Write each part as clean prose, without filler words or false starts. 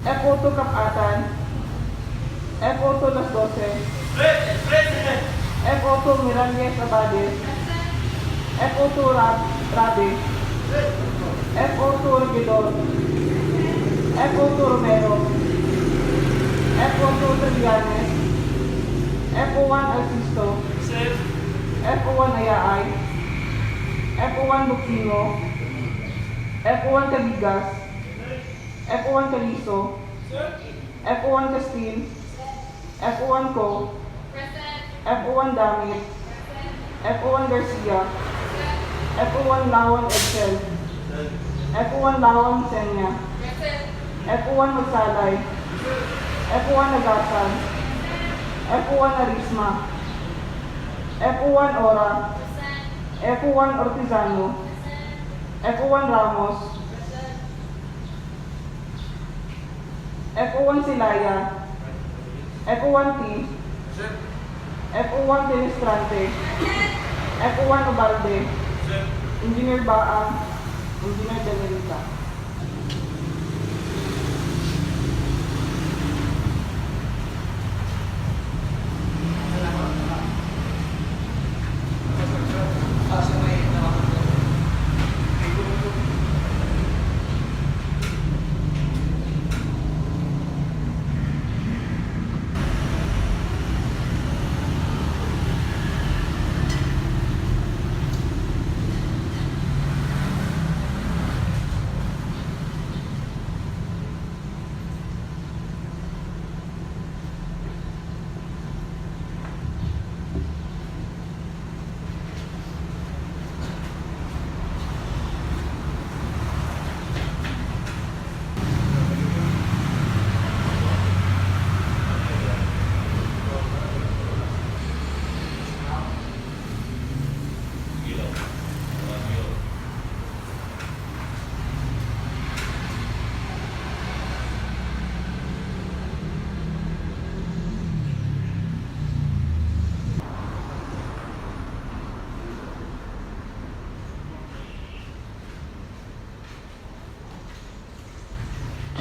F.O.2 Kapatan, F.O.2 Las 12, F.O.2 Miranges Abades, F.O.2 Rabi, F.O.2 Regidor, F.O.2 Romero, F.O.2 Trillanes, F.O.1 Alcisto, F.O.1 Ayaay, F.O.1 Bukino, F.O.1 Cabigas, F.O.1 Caliso, F.O.1 Castil, F.O.1 Co, F.O.1 Damit, F.O.1 Garcia, F.O.1 Lawan Edsel, F.O.1 Lawan Senya, F.O.1 Magsalay, F.O.1 Nagasan, F.O.1 Arisma, F.O.1 Ora, F.O.1 Ortizano, F.O.1 Ramos, F.O.1 Silaya, F.O.1 T, F.O.1 Telestrante, F.O.1 Ubalde, Engineer Baang, Engineer Delirita.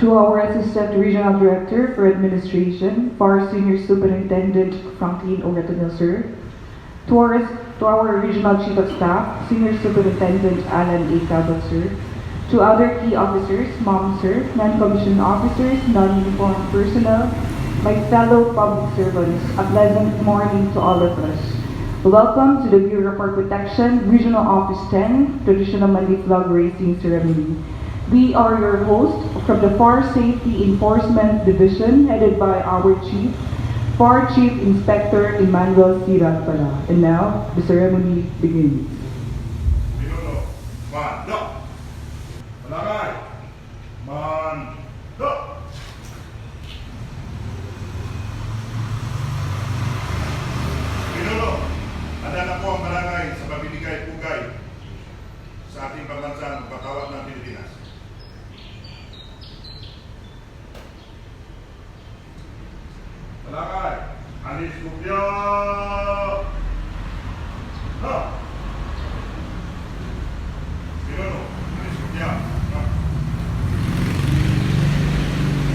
To our Assistant Regional Director for Administration, FAR Senior Superintendent Franklin Oretonil, sir. To our Regional Chief of Staff, Senior Superintendent Alan A. Cabot, sir. To other key officers, ma'am, sir, non-commissioned officers, non-uniformed personnel, my fellow public servants, a pleasant morning to all of us. Welcome to the Bureau for Protection, Regional Office 10, Traditional Mandi Flag Raising Ceremony. We are your hosts from the FAR Safety Enforcement Division, headed by our Chief, FAR Chief Inspector Emmanuel C. Ragpala. And now, the ceremony begins. Minuto. Mando. Palagay. Mando. Minuto. Handa na po ang barangay sa pabibigay-pugay sa ating pambansang patawad ng Pilipinas. Palagay. Anis Kupya. Ha. Minuto. Anis Kupya. Ha.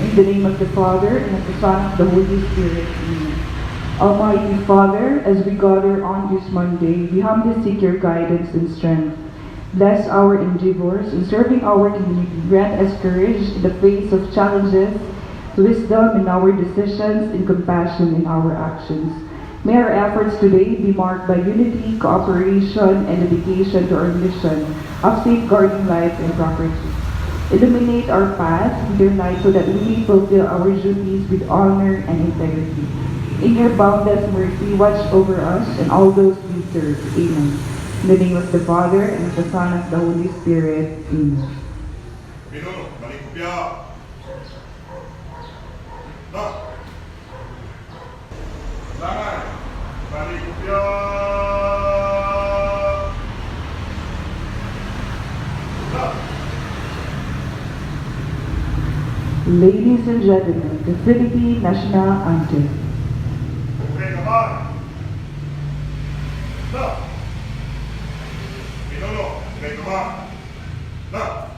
In the name of the Father, and of the Son, and of the Holy Spirit. Amen. Almighty Father, as we gather on this Monday, we humbly seek your guidance and strength. Bless our endeavors in serving our community. Grant us courage in the face of challenges, wisdom in our decisions, and compassion in our actions. May our efforts today be marked by unity, cooperation, and dedication to our mission of safeguarding life and property. Illuminate our path with your light so that we may fulfill our duties with honor and integrity. In your boundless mercy, watch over us and all those we serve. Amen. In the name of the Father, and of the Son, and of the Holy Spirit. Amen. Minuto. Balik Kupya. No. Palagay. Balik Kupya. No. Ladies and gentlemen, the Philippine National Anthem. Okay naman. No. Minuto. Okay naman. No.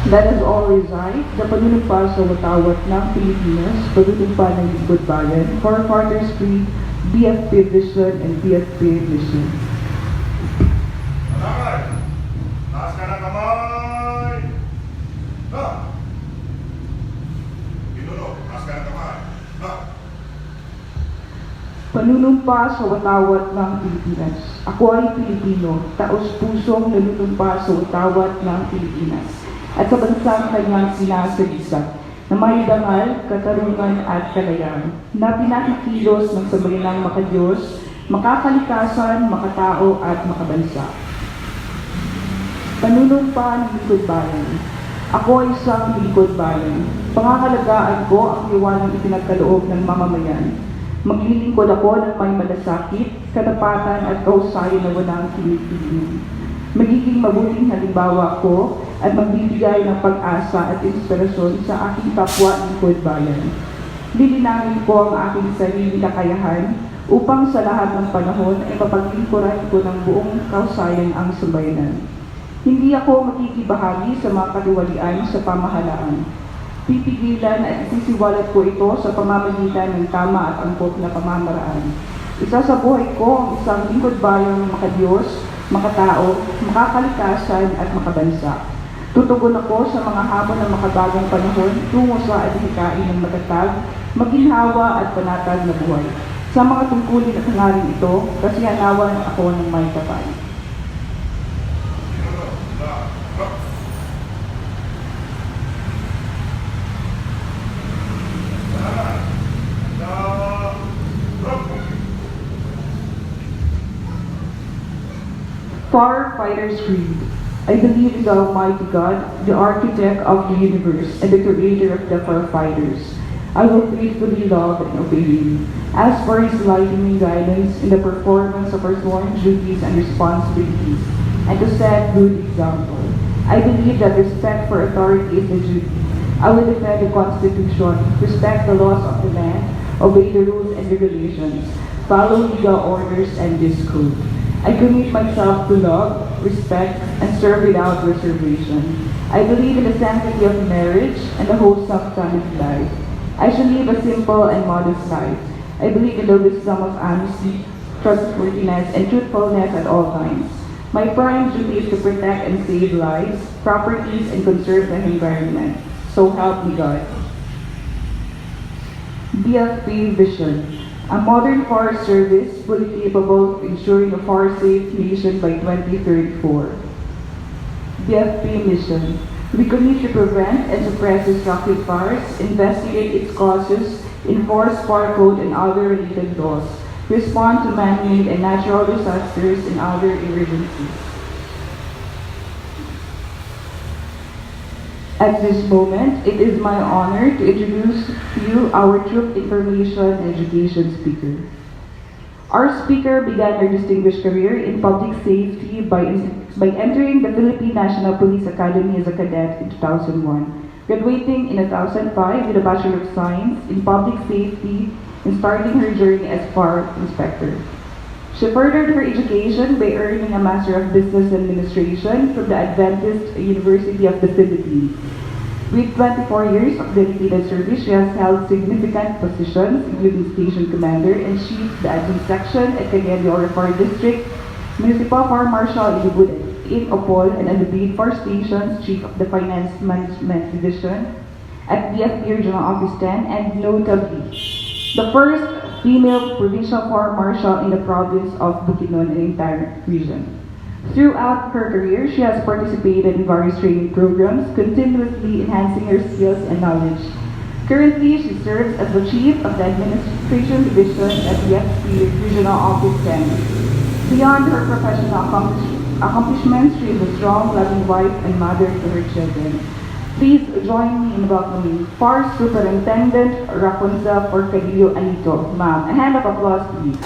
Let us all recite the panunumpa sa watawat ng Pilipinas, panunumpa ng Lingkod Bayan, Forefathers Creed, BFP Vision, and BFP Mission. Manakay! Taas ka ng kamay! Ha! Pinuno, taas ka ng kamay. Ha! Panunumpa sa watawat ng Pilipinas. Ako ay Pilipino, taos-pusong nanunumpa sa watawat ng Pilipinas at sa bansang kanyang sinasagisag na may dangal, katarungan at kalayaan na pinakikilos ng sambayanang makadiyos, makakalikasan, makatao at makabansa. Panunumpa ng Lingkod Bayan. Ako ay isang Lingkod Bayan. Pangangalagaan ko ang liwanag ipinagkaloob ng mamamayan. Maglilingkod ako ng may malasakit, katapatan at kausayan na walang kinikiling. Magiging mabuting halimbawa ko at magbibigay ng pag-asa at inspirasyon sa aking kapwa Lingkod Bayan. Lilinangin ko ang aking sarili kakayahan upang sa lahat ng panahon ay mapaglingkuran ko ng buong kausayan ang sambayanan. Hindi ako makikibahagi sa mga katiwalian sa pamahalaan. Pipigilan at isisiwalat ko ito sa pamamagitan ng tama at angkop na pamamaraan. Isasabuhay ko ang isang Lingkod Bayang makadiyos, makatao, makakalikasan at makabansa. Tutugon ako sa mga hamon ng makabagong panahon tungo sa adhikain ng matatag, maginhawa at panatag na buhay. Sa mga tungkulin at hangarin ito, kasihanawan ako ng may kapal. Pinuno, ha! Ha! Manakay! Firefighters Creed. I believe in the Almighty God, the architect of the universe and the creator of the firefighters. I will faithfully love and obey Him. Ask for His enlightening guidance in the performance of our sworn duties and responsibilities, and to set good example. I believe that respect for authority is a duty. I will defend the Constitution, respect the laws of the land, obey the rules and regulations, follow legal orders and this code. I commit myself to love, respect, and serve without reservation. I believe in the sanctity of marriage and the wholesome family life. I shall live a simple and modest life. I believe in the wisdom of honesty, trustworthiness, and truthfulness at all times. My prime duty is to protect and save lives, properties, and conserve the environment. So help me God. BFP Vision. A modern forest service fully capable of ensuring a forest-safe nation by 2034. BFP Mission. We commit to prevent and suppress destructive fires, investigate its causes, enforce fire code and other related laws, respond to man-made and natural disasters and other emergencies. At this moment, it is my honor to introduce to you our Troop Information and Education speaker. Our speaker began her distinguished career in public safety by entering the Philippine National Police Academy as a cadet in 2001, graduating in 2005 with a Bachelor of Science in Public Safety and starting her journey as fire inspector. She furthered her education by earning a Master of Business Administration from the Adventist University of the Philippines. With 24 years of dedicated service, she has held significant positions, including Station Commander and Chief, the Admin Section at Cagayan de Oro Fire District, Municipal Fire Marshal in Opol and Alubid Fire Stations, Chief of the Finance Management Division at BFP Regional Office 10, and notably, the first female provincial fire marshal in the province of Bukidnon and the entire region. Throughout her career, she has participated in various training programs, continuously enhancing her skills and knowledge. Currently, she serves as the Chief of the Administration Division at BFP Regional Office 10. Beyond her professional accomplishments, she is a strong, loving wife and mother to her children. Please join me in welcoming Fire Superintendent Rapunzel Forcadillo Anito. Ma'am, a hand of applause, please.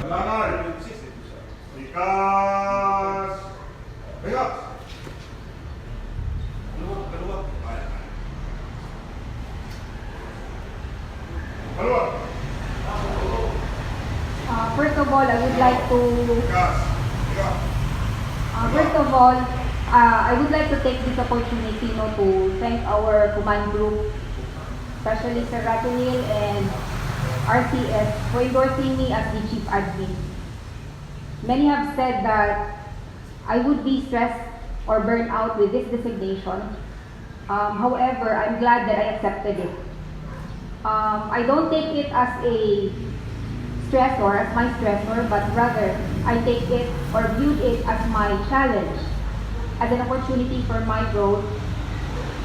Manakay! Likas! Likas! Kaluwag. First of all, I would like to Likas! Ikaw. First of all, I would like to take this opportunity to thank our command group, especially Sir Ratonil and RCS, for endorsing me as the chief admin. Many have said that I would be stressed or burned out with this designation. However, I'm glad that I accepted it. I don't take it as a stressor, as my stressor, but rather I take it or viewed it as my challenge, as an opportunity for my growth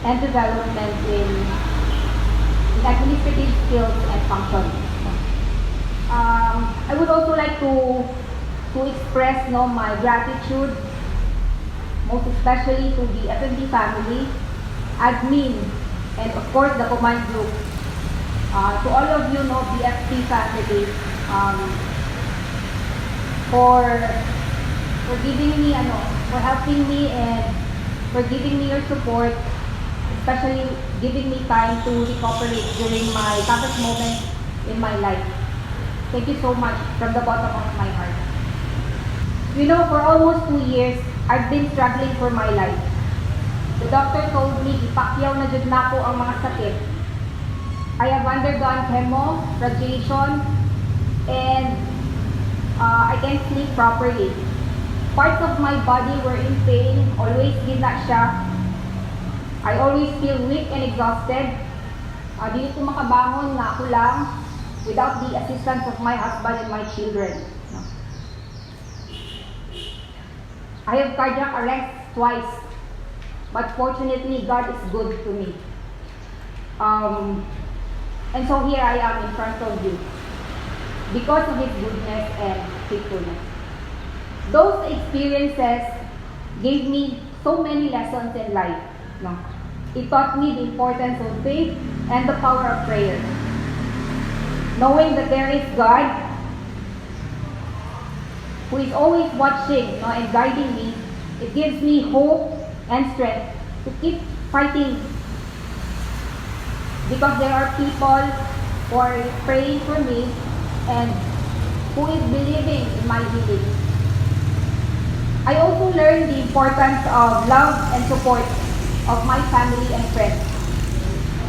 and development in administrative skills and functions. I would also like to express my gratitude, most especially to the FMD family, admin, and of course the command group. To all of you, the FP family, for giving me, for helping me and for giving me your support, especially giving me time to recuperate during my toughest moments in my life. Thank you so much from the bottom of my heart. For almost 2 years, I've been struggling for my life. The doctor told me, ipakyaw na jud nako ang mga sakit. I have undergone chemo, radiation, and I can't sleep properly. Parts of my body were in pain, always gina siya. I always feel weak and exhausted. Di ko makabangon na ako lang without the assistance of my husband and my children. I have cardiac arrest twice, but fortunately God is good to me. And so here I am in front of you because of His goodness and faithfulness. Those experiences gave me so many lessons in life. It taught me the importance of faith and the power of prayer. Knowing that there is God who is always watching and guiding me, it gives me hope and strength to keep fighting, because there are people who are praying for me and who is believing in my healing. I also learned the importance of love and support of my family and friends.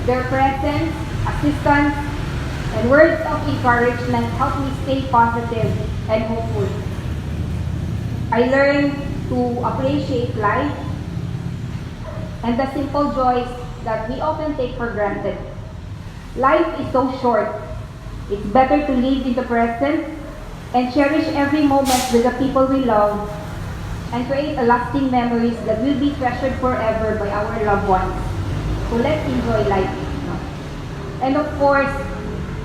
Their presence, assistance, and words of encouragement help me stay positive and hopeful. I learned to appreciate life and the simple joys that we often take for granted. Life is so short. It's better to live in the present and cherish every moment with the people we love and create a lasting memories that will be treasured forever by our loved ones. So let's enjoy life. And of course,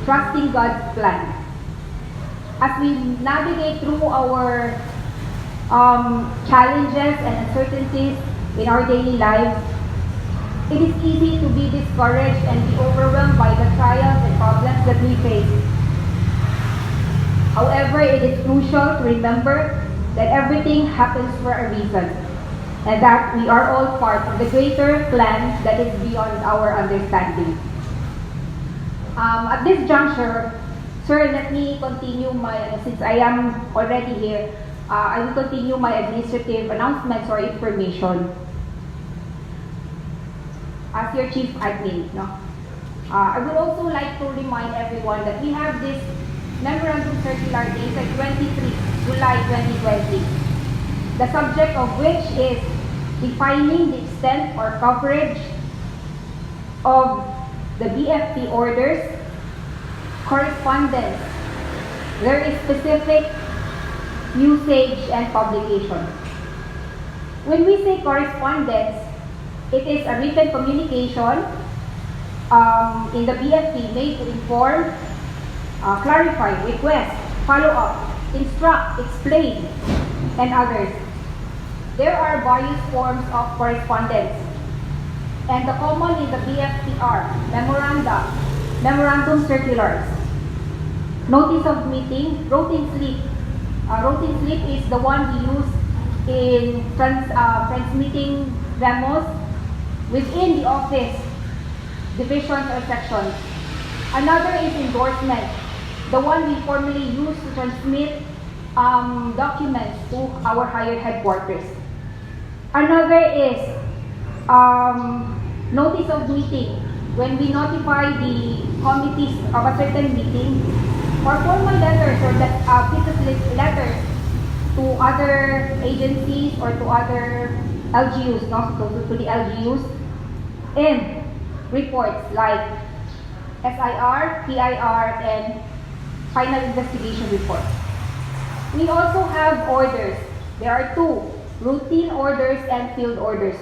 trusting God's plan. As we navigate through our challenges and uncertainties in our daily lives, it is easy to be discouraged and be overwhelmed by the trials and problems that we face. However, it is crucial to remember that everything happens for a reason, and that we are all part of the greater plan that is beyond our understanding. At this juncture, sir, let me continue since I am already here, I will continue my administrative announcements or information as your chief admin. I would also like to remind everyone that we have this memorandum circular dated 23 July 2020, the subject of which is defining the extent or coverage of the BFP orders, correspondence, very specific usage and publication. When we say correspondence, it is a written communication in the BFP made to inform, clarify, request, follow up, instruct, explain, and others. There are various forms of correspondence, and the common in the BFP are memoranda, memorandum circulars, notice of meeting, routine slip. Routine slip is the one we use in transmitting memos within the office, divisions, or sections. Another is endorsement, the one we formally use to transmit documents to our higher headquarters. Another is notice of meeting. When we notify the committees of a certain meeting, or formal letters or business letters to other agencies or to other LGUs, not to the LGUs, and reports like SIR, PIR, and final investigation reports. We also have orders. There are two, routine orders and field orders.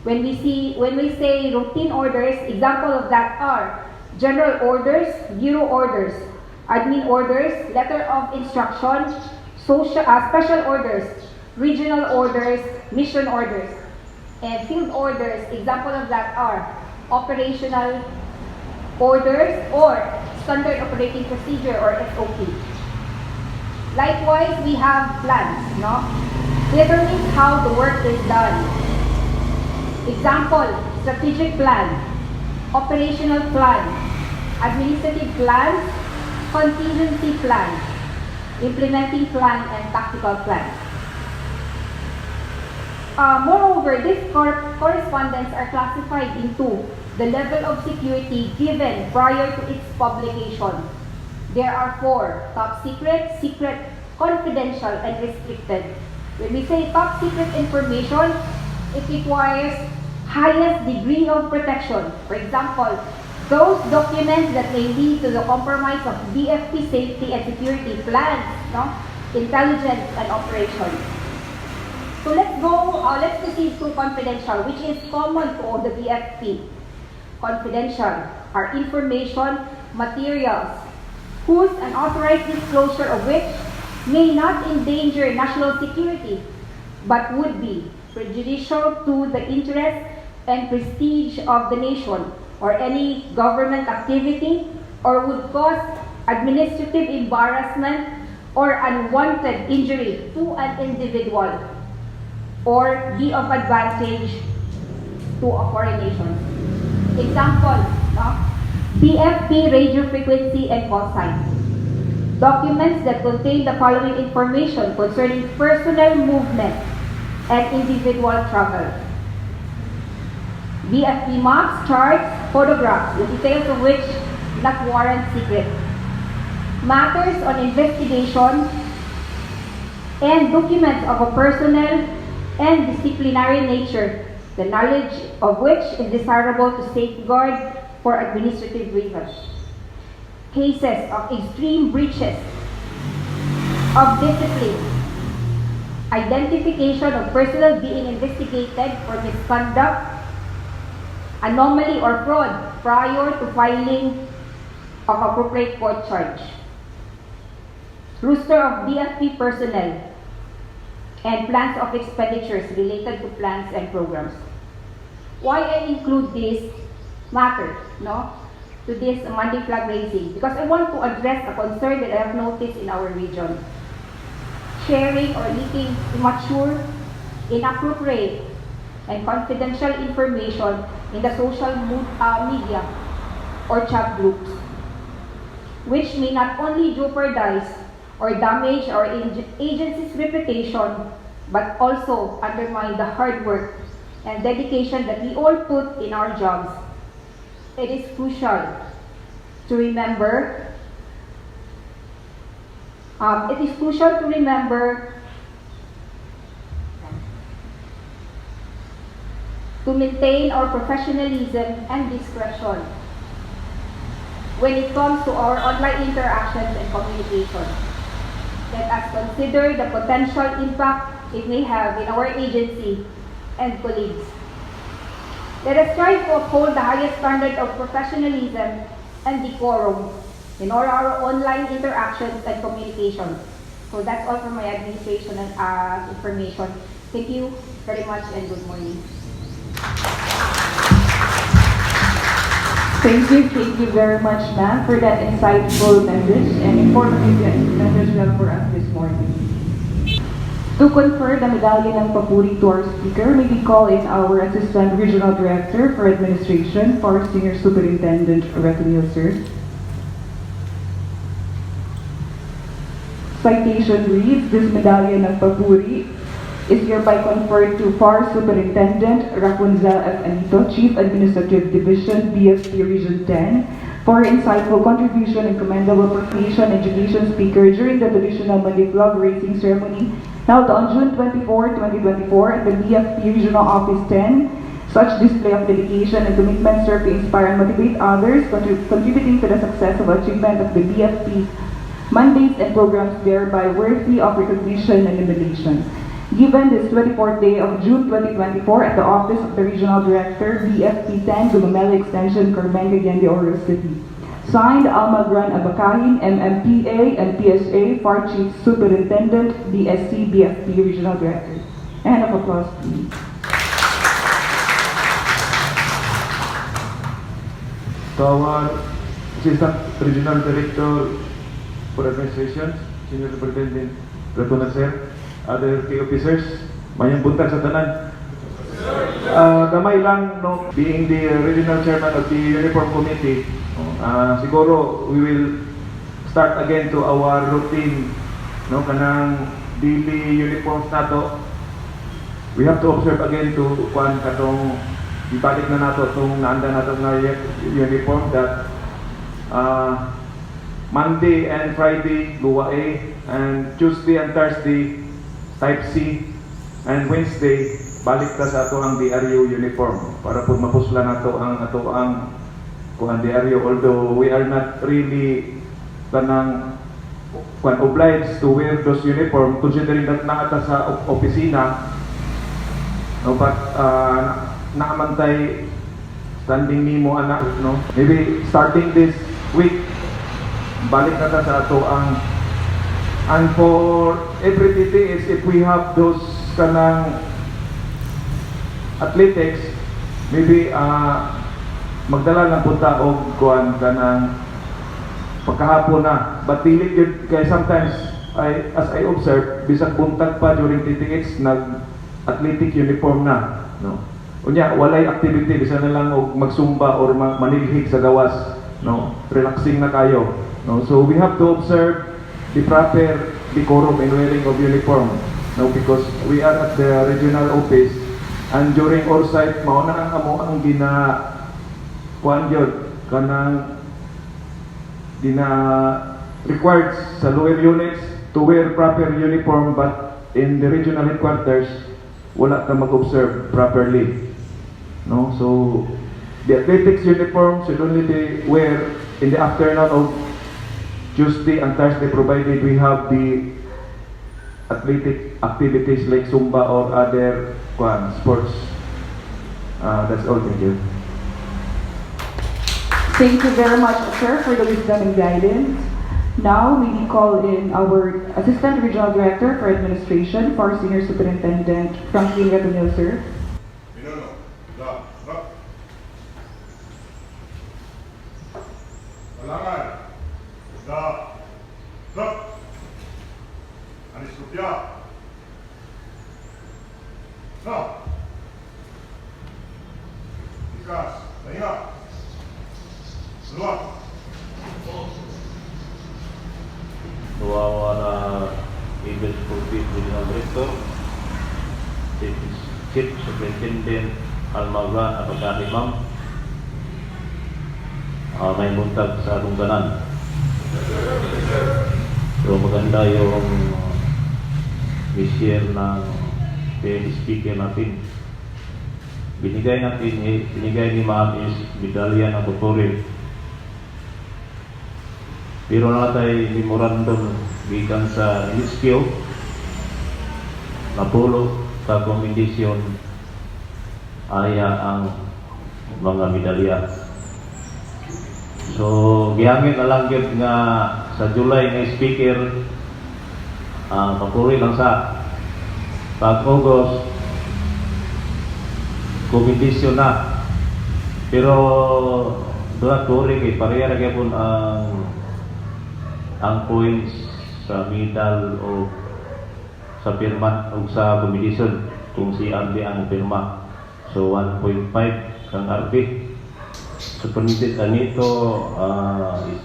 When we say routine orders, example of that are general orders, bureau orders, admin orders, letter of instruction, special orders, regional orders, mission orders, and field orders. Example of that are operational orders or standard operating procedure or SOP. Likewise, we have plans, no? Determines how the work is done. Example, strategic plan, operational plan, administrative plans, contingency plan, implementing plan, and tactical plan. Moreover, these correspondence are classified into the level of security given prior to its publication. There are four: top secret, secret, confidential, and restricted. When we say top secret information, it requires highest degree of protection. For example, those documents that may lead to the compromise of BFP safety and security plans, no? Intelligence and operations. So let's proceed to confidential, which is common to all the BFP. Confidential are information, materials, whose unauthorized disclosure of which may not endanger national security, but would be prejudicial to the interest and prestige of the nation or any government activity, or would cause administrative embarrassment or unwanted injury to an individual, or be of advantage to a foreign nation. Example, no? BFP radio frequency and call sign. Documents that contain the following information concerning personnel movement and individual travel. BFP maps, charts, photographs, the details of which not warrant secret. Matters on investigation and documents of a personnel and disciplinary nature, the knowledge of which is desirable to safeguard for administrative reasons. Cases of extreme breaches of discipline, identification of personnel being investigated for misconduct, anomaly or fraud prior to filing of appropriate court charge. Roster of BFP personnel and plans of expenditures related to plans and programs. Why I include this matter, no, to this Monday flag raising? Because I want to address a concern that I have noticed in our region. Sharing or leaking immature, inappropriate, and confidential information in the social media or chat groups, which may not only jeopardize or damage our agency's reputation, but also undermine the hard work and dedication that we all put in our jobs. It is crucial to remember to maintain our professionalism and discretion when it comes to our online interactions and communication. Let us consider the potential impact it may have in our agency and colleagues. Let us strive to uphold the highest standard of professionalism and decorum in all our online interactions and communications. So that's all for my administration and information. Thank you very much and good morning. Thank you very much, ma'am, for that insightful message and informative message well for us this morning. To confer the medallion ng papuri to our speaker, may we call in our Assistant Regional Director for Administration, for Senior Superintendent Revenue, sir. Citation reads, this medallion ng papuri is hereby conferred to FAR Superintendent Rapunzel F. Anito, Chief Administrative Division, BFP Region 10, for insightful contribution and commendable procreation education speaker during the traditional Monday Flag Raising Ceremony held on June 24, 2024 at the BFP Regional Office 10. Such display of dedication and commitment serve to inspire and motivate others, contributing to the success of achievement of the BFP's mandates and programs, thereby worthy of recognition and emulation. Given this 24th day of June 2024 at the office of the Regional Director, BFP 10, Gumamela Extension, Carmen Cagayan de Oro City. Signed, Alma Gran Abakahin, MMPA and PSA, FAR Chief Superintendent, DSC, BFP Regional Director. A hand of applause, please. To our Assistant Regional Director for Administration, Senior Superintendent Rapunzel Sir, other key officers, mayang buntag sa tanan. Gamay lang, no, being the regional chairman of the Uniform Committee, siguro we will start again to our routine, no, kanang daily uniforms nato. We have to observe again to kuan katong ibalik na nato itong naanda nato na uniform that Monday and Friday Luwa A, and Tuesday and Thursday Type C, and Wednesday balik ta sa ato ang DRU uniform para po mapusla nato ang ato ang kuan DRU, although we are not really kanang kuan obliged to wear those uniform considering that naata sa opisina, no, but naamantay standing nimo anak, no, maybe starting this week balik na ta sa ato ang. And for every TTS, if we have those kanang athletics, maybe magdala lang punta og kuan kanang pagkahapon na. But dili yun, kaya sometimes as I observe, bisag buntag pa during TTS nag athletic uniform na, no. Unya walay activity, bisan na lang og magsumba or manilhig sa gawas, no. Relaxing na kayo, no. So we have to observe the proper decorum in wearing of uniform, no, because we are at the regional office and during oversight mao na ang amo ang kuan yun kanang required sa lower units to wear proper uniform, but in the regional headquarters wala ka mag-observe properly, no. So the athletics uniform should only be wear in the afternoon of Tuesday and Thursday, provided we have the athletic activities like Zumba or other sports. That's all. Thank you. Thank you very much, sir, for the wisdom and guidance. Now, we call in our Assistant Regional Director for Administration, for Senior Superintendent Franklin Rapunzel, sir. Minuno, stop. Talangan. Stop. Anis Rupia. Stop. Discuss. Tahinga. Luwag. Tuwawa na Eagles Sportive Regional Director, Chief Superintendent Almagra Abakari, ma'am. May buntag sa atong tanan. So maganda yung share ng speaker natin. Binigay ni ma'am is medalya ng Kotoril. Pero na tayo memorandum gikan sa LSQ napulo sa komendisyon aya ang mga medalya. So gihangin na lang yun nga sa July na speaker papuri lang sa pag-August komendisyon na. Pero doon turi kay pareha na gyapon ang points sa medal o sa pirma o sa competition kung si RB ang pirma. So 1.5 kang RB. So permitted nito is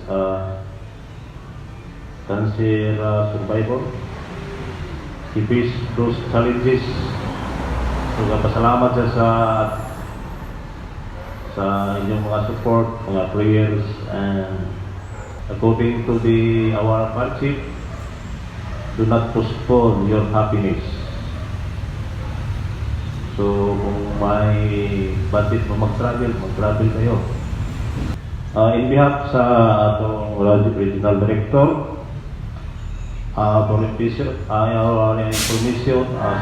cancer survivor. He faced those challenges. So, pasalamat siya sa inyong mga support, mga prayers, and according to our friendship, do not postpone your happiness. So, kung may budget mo mag-travel kayo. In behalf sa atong regional director, for our information as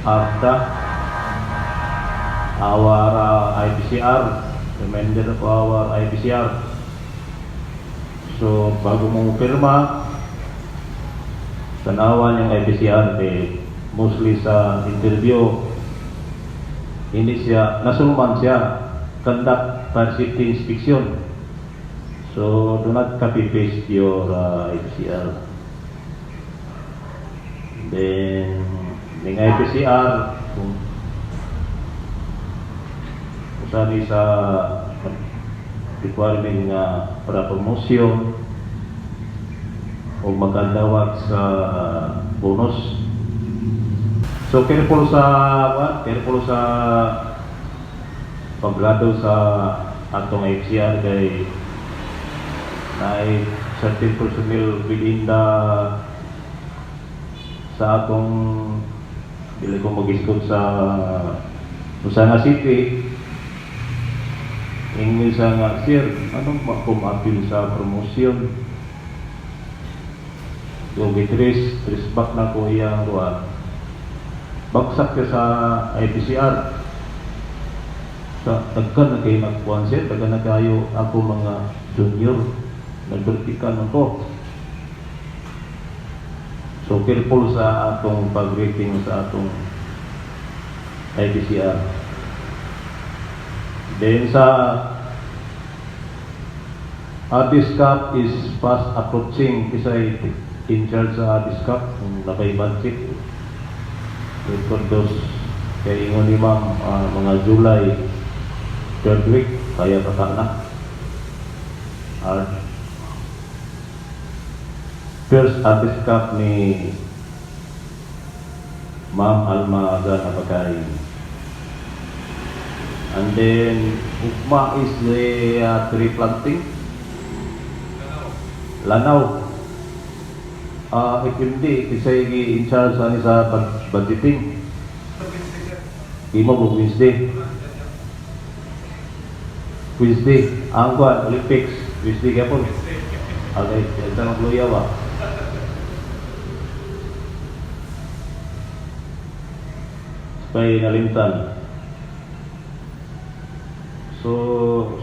ARDA, our IPCR, reminder of our IPCR. So, bago mong pirma, tanawan yung IPCR, mostly sa interview, hindi siya, nasulman siya, conduct fire safety inspection. So, do not copy-paste your IPCR. Then, yung IPCR, kung saan sa requirement nga para promotion o magandawat sa bonus. So careful sa paggrado sa atong IPCR kay na certain personnel within sa atong dili ko mag-isgot sa Usana City. Ingin sa nga, sir, anong makumapil sa promotion? So, tres back na ko iyang ruan. Bagsak ka sa IPCR. Sa tagkan na kayo magpuan, sir, tagkan na kayo ako mga junior. Nagbertikan ako. So, careful sa atong pag-rating sa atong IPCR. Then sa Addis Cup is fast approaching kasi in charge sa Addis Cup kung nakay budget. For those kay ingon ni ma'am mga July 3rd week kaya baka na. First Addis Cup ni Ma'am Alma Agana Bagay. And then, Ukma is the tree planting. Lanaw. If hindi, isa in charge sa budgeting. Imo mo Wednesday. Ang kuwan, Olympics. Wednesday ka po. Okay, ito ng Luyawa. Kay Nalimtan.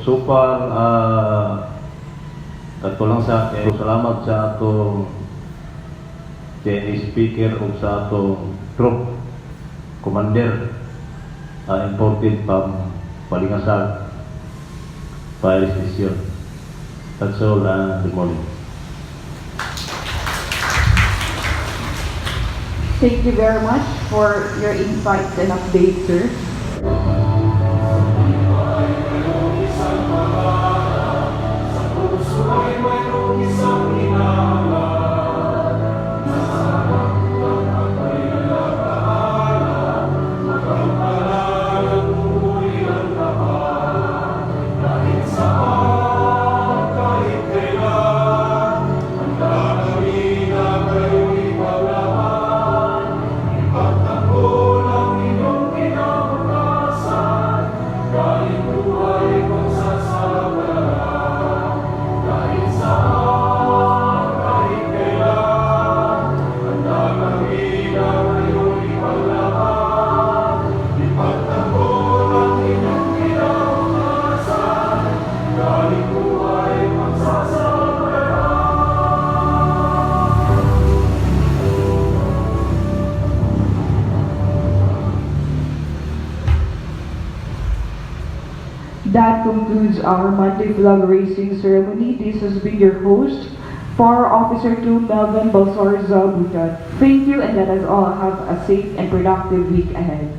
So far, kato lang sa salamat sa atong speaker o sa atong troop commander imported from Palingasag Fire Station. That's all, good morning. Thank you very much for your insights and updates, sir. That concludes our Monday flag raising ceremony. This has been your host, Fire Officer 2 Melvin Balsarza Butat. Thank you, and let us all have a safe and productive week ahead.